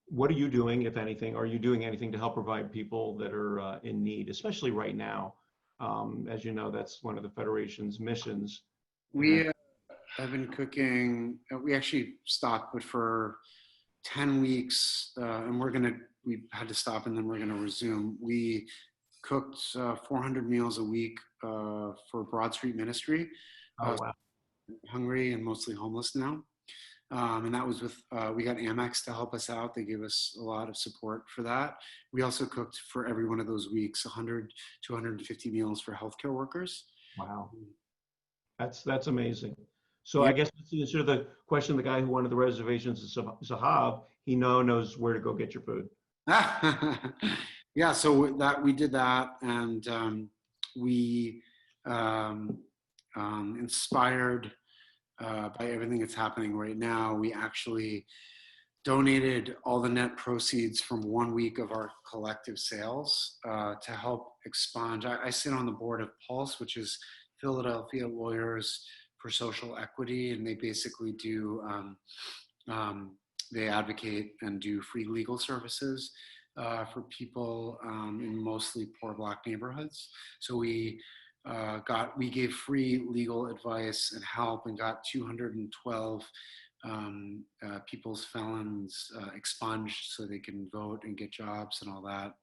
what are you doing, if anything? Are you doing anything to help provide people that are in need, especially right now? As you know, that's one of the Federation's missions. We have been cooking. We actually stopped, but for 10 weeks, and we had to stop, and then we're gonna resume. We cooked 400 meals a week for Broad Street Ministry. Oh, wow. Hungry and mostly homeless now. And that was with, we got Amex to help us out. They gave us a lot of support for that. We also cooked for every one of those weeks, 100 to 150 meals for healthcare workers. Wow. That's amazing. So Yeah. I guess to answer the question, the guy who wanted the reservations is Zahav, he knows where to go get your food. Yeah, so we did that, and we inspired by everything that's happening right now. We actually donated all the net proceeds from 1 week of our collective sales to help expunge. I sit on the board of Pulse, which is Philadelphia Lawyers for Social Equity, and they basically do they advocate and do free legal services for people in mostly poor Black neighborhoods. So we gave free legal advice and help, and got 212 people's felons expunged so they can vote and get jobs and all that,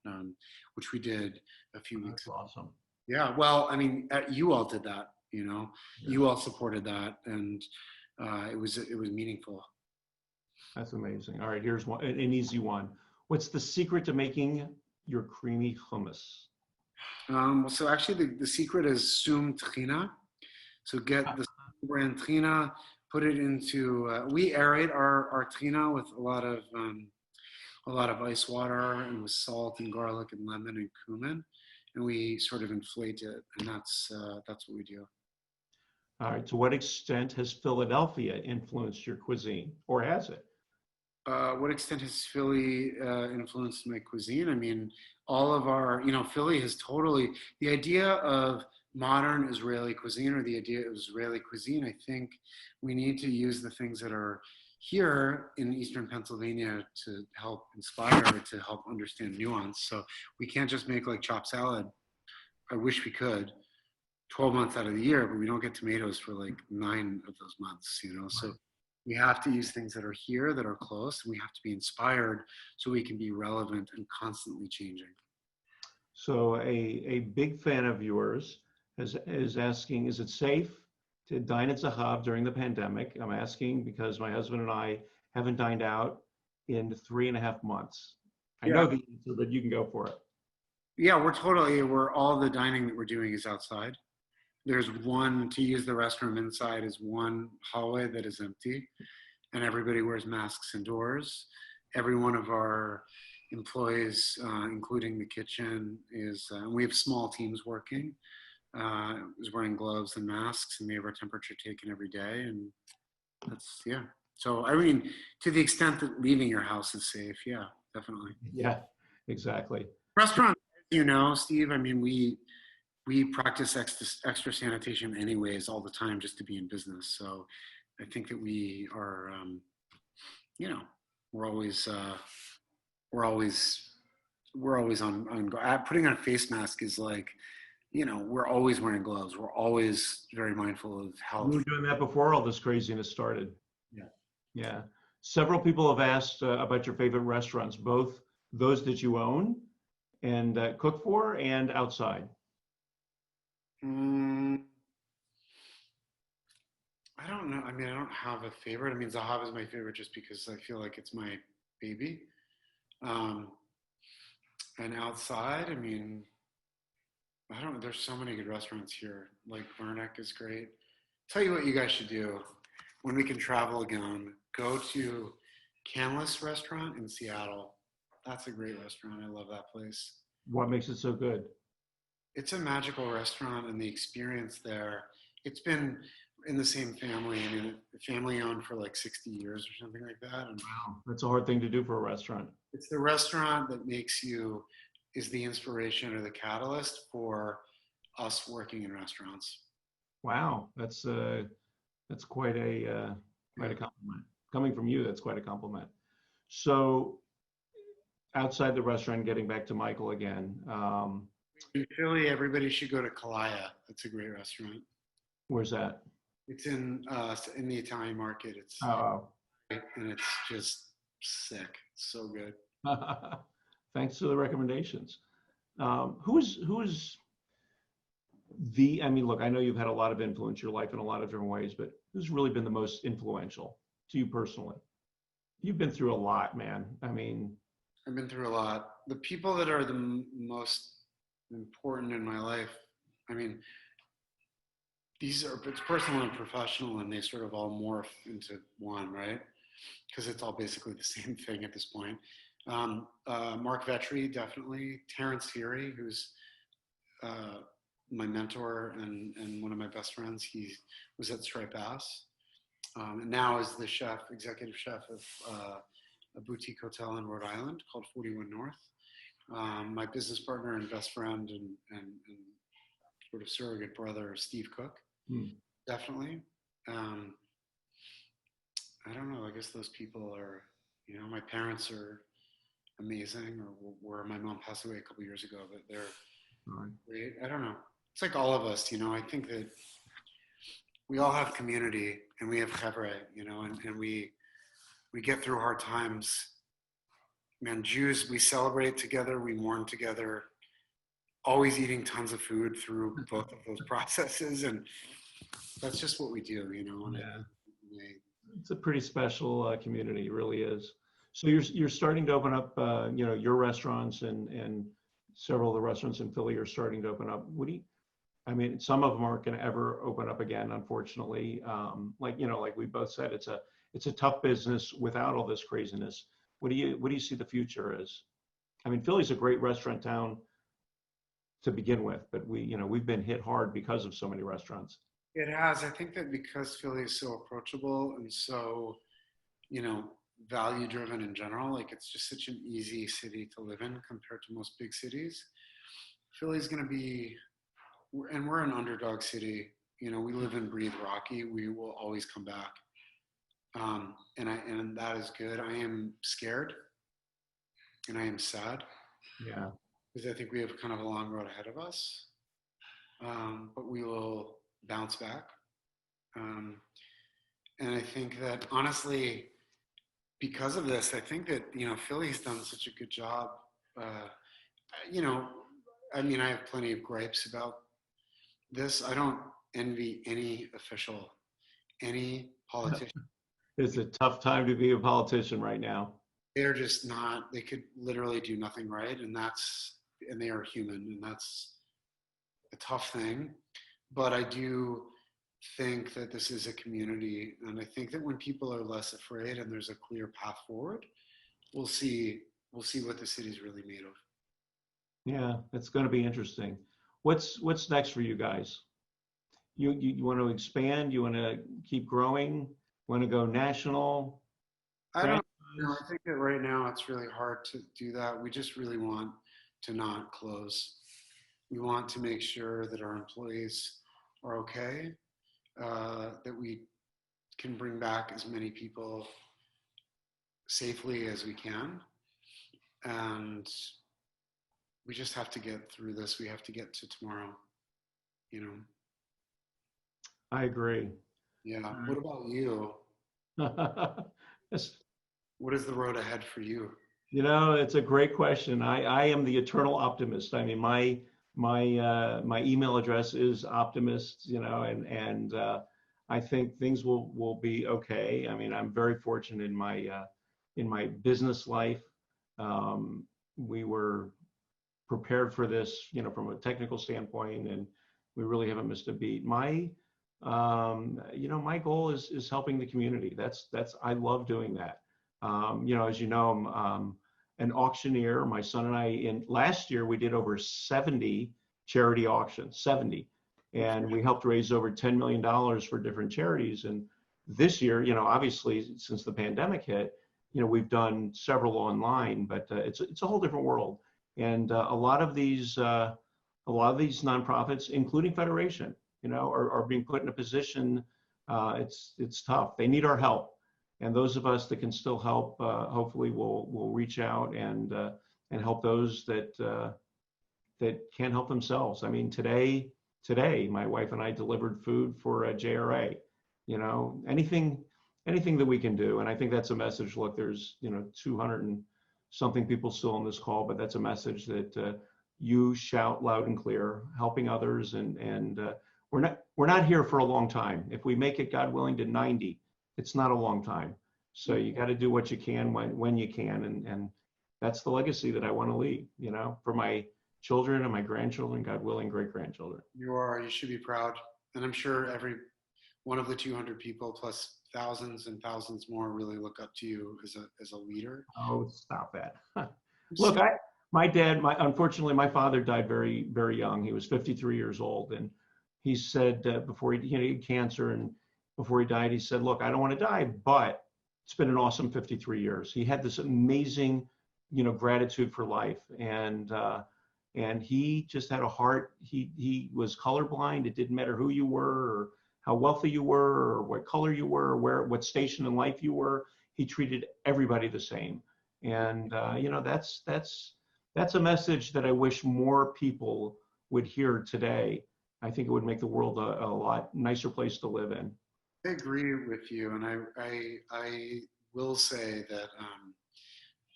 which we did a few weeks ago. Awesome. Yeah, well, I mean, you all did that, you know, yeah. You all supported that, and it was meaningful. That's amazing. All right, here's an easy one. What's the secret to making your creamy hummus? So actually the secret is sum trina. So get the brand trina, put it into, we aerate our trina with a lot of ice water and with salt and garlic and lemon and cumin. And we sort of inflate it, and that's what we do. All right, to what extent has Philadelphia influenced your cuisine, or has it? What extent has Philly influenced my cuisine? I mean, all of our, Philly has totally, the idea of modern Israeli cuisine, or the idea of Israeli cuisine, I think we need to use the things that are here in Eastern Pennsylvania to help inspire, to help understand nuance. So we can't just make like chopped salad. I wish we could 12 months out of the year, but we don't get tomatoes for like 9 of those months, So we have to use things that are here, that are close, and we have to be inspired so we can be relevant and constantly changing. So a big fan of yours is asking, is it safe to dine at Zahav during the pandemic? I'm asking because my husband and I haven't dined out in 3.5 months. I know the answer, but you can go for it. Yeah, we're all the dining that we're doing is outside. There's one, to use the restroom inside is one hallway that is empty, and everybody wears masks indoors. Every one of our employees, including the kitchen, we have small teams working, is wearing gloves and masks, and we have our temperature taken every day. And that's, yeah. So, I mean, to the extent that leaving your house is safe, yeah, definitely. Yeah, exactly. Restaurant, Steve, I mean, we practice extra sanitation anyways all the time just to be in business. So I think that we are, we're always on putting on a face mask is like, we're always wearing gloves. We're always very mindful of health. We were doing that before all this craziness started. Yeah. Yeah. Several people have asked about your favorite restaurants, both those that you own and cook for and outside. I don't know. I mean, I don't have a favorite. I mean, Zahav is my favorite just because I feel like it's my baby. And outside, I mean, I don't know. There's so many good restaurants here. Like Vernick is great. Tell you what you guys should do when we can travel again. Go to Canlis Restaurant in Seattle. That's a great restaurant. I love that place. What makes it so good? It's a magical restaurant, and the experience there, it's been in the same family. I mean, family owned for like 60 years or something like that. And wow, that's a hard thing to do for a restaurant. It's the restaurant that is the inspiration or the catalyst for us working in restaurants. Wow, that's quite a compliment. Coming from you, that's quite a compliment. So outside the restaurant, getting back to Michael again. In Philly, everybody should go to Kalaya. That's a great restaurant. Where's that? It's in the Italian market. It's and it's just sick. It's so good. Thanks for the recommendations. Who is I mean, look, I know you've had a lot of influence in your life in a lot of different ways, but who's really been the most influential to you personally? You've been through a lot, man. I mean, I've been through a lot. The people that are the most important in my life, I mean, it's personal and professional, and they sort of all morph into one, right? Because it's all basically the same thing at this point. Mark Vetri, definitely. Terrence Feary, who's my mentor and one of my best friends. He was at Striped Bass, and now is the executive chef of a boutique hotel in Rhode Island called 41 North. My business partner and best friend and sort of surrogate brother, Steve Cook, definitely. I don't know. I guess those people are, my parents are amazing, or my mom passed away a couple years ago, but they're great. I don't know. It's like all of us, I think that we all have community and we have chevre, and we get through hard times. Man, Jews, we celebrate together, we mourn together, always eating tons of food through both of those processes. And that's just what we do, And it's a pretty special community, it really is. So you're starting to open up, your restaurants and several of the restaurants in Philly are starting to open up. I mean, some of them aren't going to ever open up again, unfortunately. Like we both said, it's a tough business without all this craziness. What do you see the future as? I mean, Philly's a great restaurant town to begin with, but we've been hit hard because of so many restaurants. It has. I think that because Philly is so approachable and so, value driven in general. Like it's just such an easy city to live in compared to most big cities. Philly's going to be, and we're an underdog city. You know, we live and breathe Rocky. We will always come back. And that is good. I am scared and I am sad. Yeah. Because I think we have kind of a long road ahead of us. But we will bounce back. And I think that honestly, because of this, I think that, you know, Philly's done such a good job. You know, I mean, I have plenty of gripes about this. I don't envy any official, any politician. It's a tough time to be a politician right now. They're just not, they could literally do nothing right. And they are human, and that's a tough thing. But I do think that this is a community, and I think that when people are less afraid and there's a clear path forward, we'll see what the city's really made of. Yeah, it's going to be interesting. What's next for you guys? You want to expand? You want to keep growing? Want to go national? I don't know. I think that right now it's really hard to do that. We just really want to not close. We want to make sure that our employees are okay, that we can bring back as many people safely as we can. And we just have to get through this. We have to get to tomorrow, you know? I agree. Yeah. What about you? What is the road ahead for you? You know, it's a great question. I am the eternal optimist. I mean, my email address is optimist, you know, and I think things will be okay. I mean, I'm very fortunate in my business life. We were prepared for this, you know, from a technical standpoint, and we really haven't missed a beat. My goal is helping the community. I love doing that. You know, as you know, I'm an auctioneer. My son and I, last year, we did over 70 charity auctions, 70. And we helped raise over $10 million for different charities. And this year, you know, obviously, since the pandemic hit, you know, we've done several online, but it's a whole different world. And a lot of these nonprofits, including Federation, you know, are being put in a position. It's tough. They need our help. And those of us that can still help, hopefully will reach out and help those that can't help themselves. I mean, today, my wife and I delivered food for JRA. You know, anything that we can do. And I think that's a message. Look, there's, you know, 200 and something people still on this call, but that's a message that you shout loud and clear, helping others. And we're not here for a long time. If we make it, God willing, to 90, it's not a long time. So you got to do what you can when you can. And that's the legacy that I want to leave, you know, for my children and my grandchildren, God willing, great-grandchildren. You should be proud. And I'm sure every one of the 200 people plus thousands and thousands more really look up to you as a leader. Oh, stop that. Look, unfortunately, my father died very, very young. He was 53 years old. And he said before he had cancer, and before he died, he said, look, I don't want to die, but it's been an awesome 53 years. He had this amazing, you know, gratitude for life. And he just had a heart. He was colorblind. It didn't matter who you were or how wealthy you were or what color you were or what station in life you were. He treated everybody the same. And, you know, that's a message that I wish more people would hear today. I think it would make the world a lot nicer place to live in. I agree with you. And I will say that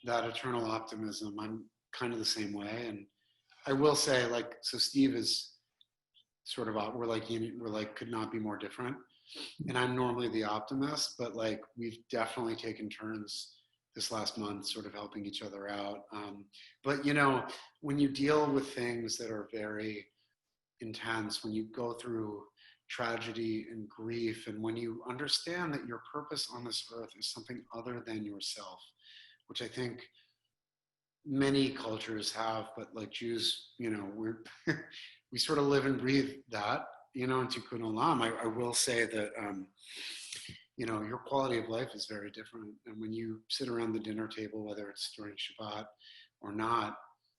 that eternal optimism, I'm kind of the same way. And I will say, like, so Steve is sort of, we're like could not be more different. And I'm normally the optimist, but like we've definitely taken turns this last month sort of helping each other out. But you know, when you deal with things that are very intense, when you go through tragedy and grief, and when you understand that your purpose on this earth is something other than yourself, which I think many cultures have, but like Jews, you know, we sort of live and breathe that, you know, in Tikkun Olam. I will say that, your quality of life is very different. And when you sit around the dinner table, whether it's during Shabbat or not,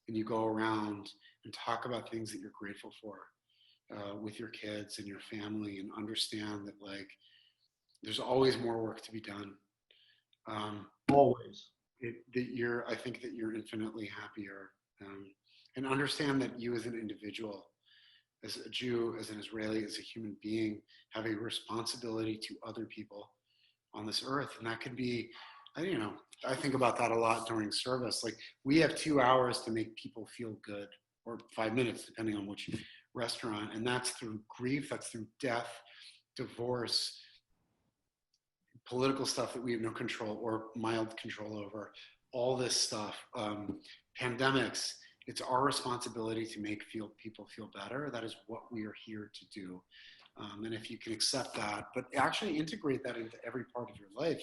and you go around and talk about things that you're grateful for with your kids and your family, and understand that like there's always more work to be done. Always. I think that you're infinitely happier, and understand that you as an individual, as a Jew, as an Israeli, as a human being, have a responsibility to other people on this earth. And that could be, I think about that a lot during service. Like, we have 2 hours to make people feel good, or 5 minutes, depending on which restaurant. And that's through grief, that's through death, divorce, political stuff that we have no control or mild control over, all this stuff, pandemics. It's our responsibility to make people feel better. That is what we are here to do. And if you can accept that, but actually integrate that into every part of your life,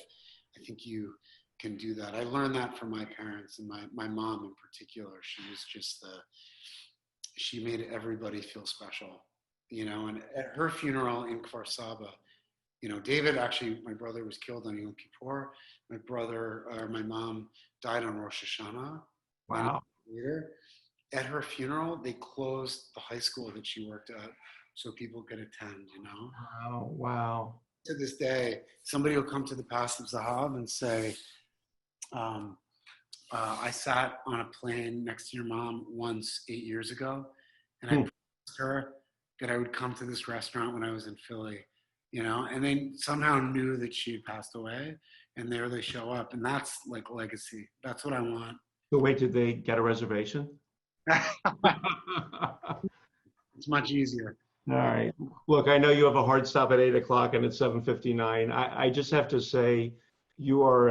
I think you can do that. I learned that from my parents, and my mom in particular. She was just she made everybody feel special, and at her funeral in Kfar Saba, David, actually, my brother was killed on Yom Kippur. My mom died on Rosh Hashanah. Wow. Later. At her funeral, they closed the high school that she worked at so people could attend, Wow. Wow. To this day, somebody will come to the past of Zahav and say, I sat on a plane next to your mom once 8 years ago, and I promised her that I would come to this restaurant when I was in Philly, and they somehow knew that she had passed away, and there they show up. And that's like legacy. That's what I want. So wait, did they get a reservation? It's much easier. All right. Look, I know you have a hard stop at 8 o'clock and it's 7:59. I just have to say, you are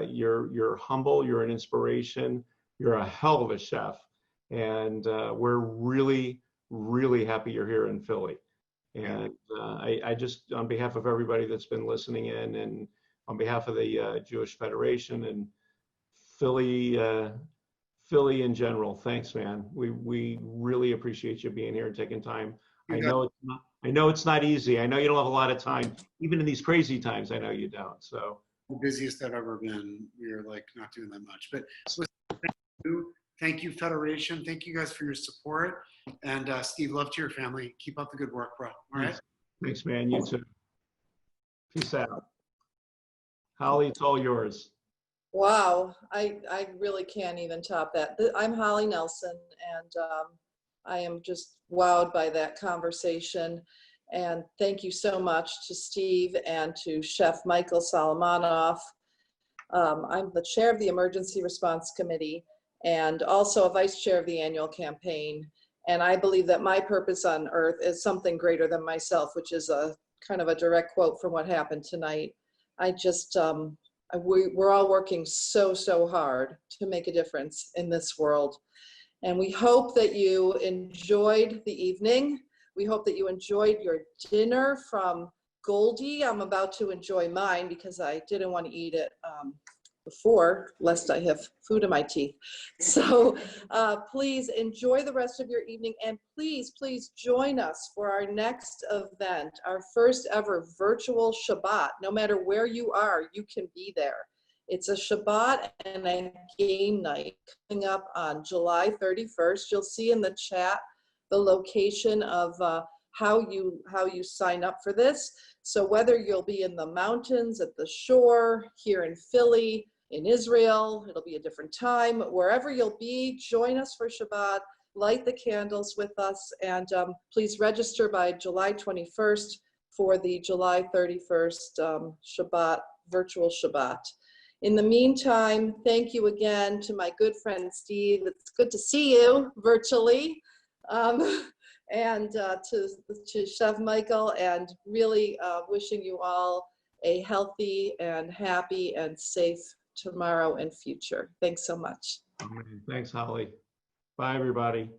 you're humble, you're an inspiration, you're a hell of a chef. And we're really, really happy you're here in Philly. And I just, on behalf of everybody that's been listening in, and on behalf of the Jewish Federation and Philly in general, thanks, man. We really appreciate you being here and taking time. I know it's not easy. I know you don't have a lot of time, even in these crazy times. I know you don't. So the busiest I've ever been. We're like not doing that much, but thank you, Federation. Thank you guys for your support. And Steve, love to your family. Keep up the good work, bro. All right. Thanks, man. You too. Peace out. Holly, it's all yours. Wow, I really can't even top that. I'm Holly Nelson, and I am just wowed by that conversation. And thank you so much to Steve and to Chef Michael Solomonov. I'm the chair of the Emergency Response Committee and also a vice chair of the annual campaign. And I believe that my purpose on earth is something greater than myself, which is a kind of a direct quote from what happened tonight. I just, we're all working so hard to make a difference in this world. And we hope that you enjoyed the evening. We hope that you enjoyed your dinner from Goldie. I'm about to enjoy mine because I didn't want to eat it before, lest I have food in my teeth. So please enjoy the rest of your evening, and please join us for our next event, our first ever virtual Shabbat. No matter where you are, you can be there. It's a Shabbat and a game night coming up on July 31st. You'll see in the chat the location of how you sign up for this. So whether you'll be in the mountains, at the shore, here in Philly, in Israel, it'll be a different time. Wherever you'll be, join us for Shabbat, light the candles with us, and please register by July 21st for the July 31st Shabbat, virtual Shabbat. In the meantime, thank you again to my good friend Steve. It's good to see you virtually. And to Chef Michael, and really wishing you all a healthy and happy and safe tomorrow and future. Thanks so much. Thanks, Holly. Bye, everybody.